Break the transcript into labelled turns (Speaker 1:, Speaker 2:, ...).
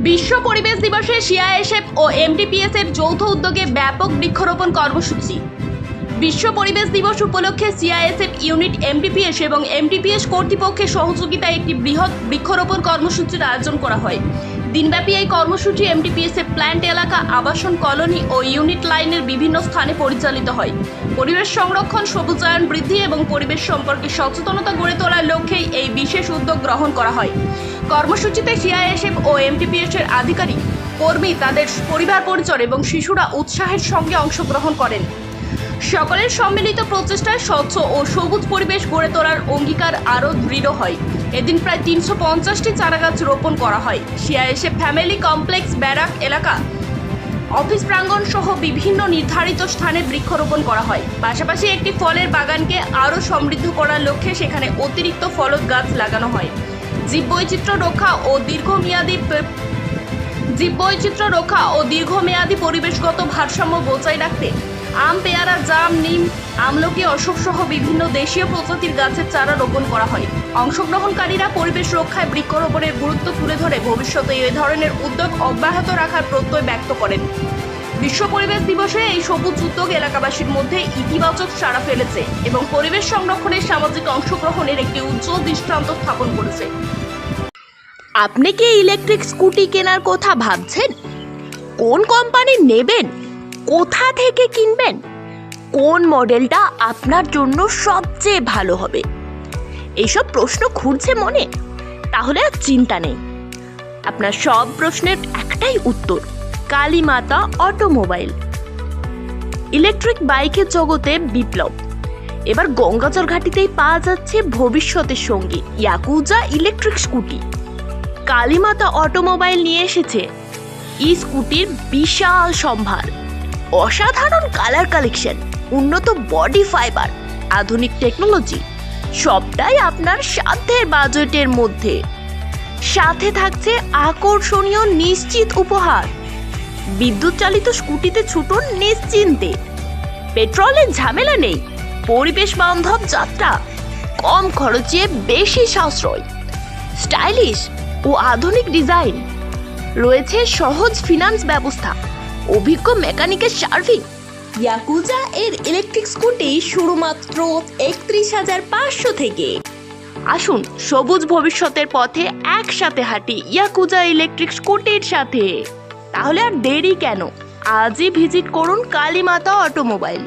Speaker 1: বিশ্ব পরিবেশ দিবসে সিআইএসএফ ও এমটিপিএস এর যৌথ উদ্যোগে ব্যাপক বৃক্ষরোপণ কর্মসূচি। বিশ্ব পরিবেশ দিবস উপলক্ষে সিআইএসএফ ইউনিট, এমটিপিএস এবং এমটিপিএস কর্তৃপক্ষের সহযোগিতায় একটি বৃহৎ বৃক্ষরোপণ কর্মসূচির আয়োজন করা হয়। দিনব্যাপী এই কর্মসূচি এমটিপিএস এর প্ল্যান্ট এলাকা, আবাসন কলোনি ও ইউনিট লাইনের বিভিন্ন স্থানে পরিচালিত হয়। পরিবেশ সংরক্ষণ, সবুজায়ন বৃদ্ধি এবং পরিবেশ সম্পর্কে সচেতনতা গড়ে তোলার লক্ষ্যেই এই বিশেষ উদ্যোগ গ্রহণ করা হয়। কর্মসূচিতে সিআইএসএফ ও এমটিপিএস এর আধিকারিক, কর্মী, তাদের পরিবার পরিজন এবং শিশুরা উৎসাহের সঙ্গে অংশগ্রহণ করেন। সকলের সম্মিলিত প্রচেষ্টায় স্বচ্ছ ও সবুজ পরিবেশ গড়ে তোলার অঙ্গীকার আরও দৃঢ় হয়। এদিন প্রায় 350টি চারাগাছ রোপণ করা হয়। সিআইএসএফ ফ্যামিলি কমপ্লেক্স, ব্যারাক এলাকা, অফিস প্রাঙ্গণ সহ বিভিন্ন নির্ধারিত স্থানে বৃক্ষরোপণ করা হয়। পাশাপাশি একটি ফলের বাগানকে আরও সমৃদ্ধ করার লক্ষ্যে সেখানে অতিরিক্ত ফলজ গাছ লাগানো হয়। জীববৈচিত্র্য রক্ষা ও দীর্ঘমেয়াদী পরিবেশগত ভারসাম্য বজায় রাখতে আম, পেয়ারা, জাম, নিম, আমলকি, অশোক সহ বিভিন্ন দেশীয় প্রজাতির গাছের চারা রোপণ করা হয়। অংশগ্রহণকারীরা পরিবেশ রক্ষায় বৃক্ষরোপণের গুরুত্ব তুলে ধরে ভবিষ্যতে এই ধরনের উদ্যোগ অব্যাহত রাখার প্রত্যয় ব্যক্ত করেন। বিশ্ব পরিবেশ দিবসে এই সবুজ উদ্যোগ এলাকাবাসীর মধ্যে ইতিবাচক সাড়া ফেলেছে এবং পরিবেশ সংরক্ষণের সামাজিক অংশগ্রহণের একটি উজ্জ্বল দৃষ্টান্ত স্থাপন করেছে।
Speaker 2: আপনি কি ইলেকট্রিক স্কুটি কেনার কথা ভাবছেন? কোন কোম্পানি নেবেন? কোথা থেকে কিনবেন? কোন মডেলটা আপনার জন্য সবচেয়ে ভালো হবে? এইসব প্রশ্ন ঘুরছে মনে? তাহলে আর চিন্তা নেই, আপনার সব প্রশ্নের একটাই উত্তর: কালীমাতা অটোমোবাইল। ইলেকট্রিক বাইকের জগতে বিপ্লব। এবার গঙ্গাচর ঘাটিতেই পাওয়া যাচ্ছে ভবিষ্যতের সঙ্গী yakuza electric scooty. Kalimata automobile নিয়ে এসেছে ই স্কুটির বিশাল সম্ভার, অসাধারণ কালার কালেকশন, উন্নত বডি ফাইবার, আধুনিক টেকনোলজি, সবটাই আপনার সাধ্যের বাজেটের মধ্যে। সাথে থাকছে আকর্ষণীয় নিশ্চিত উপহার। বিদ্যুৎ চালিত স্কুটিতে ছুটুন নিশ্চিন্তে, পেট্রোলের ঝামেলা নেই, পরিবেশ বান্ধব যাত্রা, কম খরচে বেশি সাশ্রয়, স্টাইলিশ ও আধুনিক ডিজাইন, রয়েছে সহজ ফিনান্স ব্যবস্থা, অভিজ্ঞ মেকানিকের সার্ভিং। ইয়াকুজা এর ইলেকট্রিক স্কুটি শুরু মাত্র 31,500 থেকে। আসুন সবুজ ভবিষ্যতের পথে একসাথে হাঁটি ইয়াকুজা ইলেকট্রিক স্কুটির সাথে। তাহলে আর দেরি কেন? আজই ভিজিট করুন কালীমাতা অটোমোবাইল।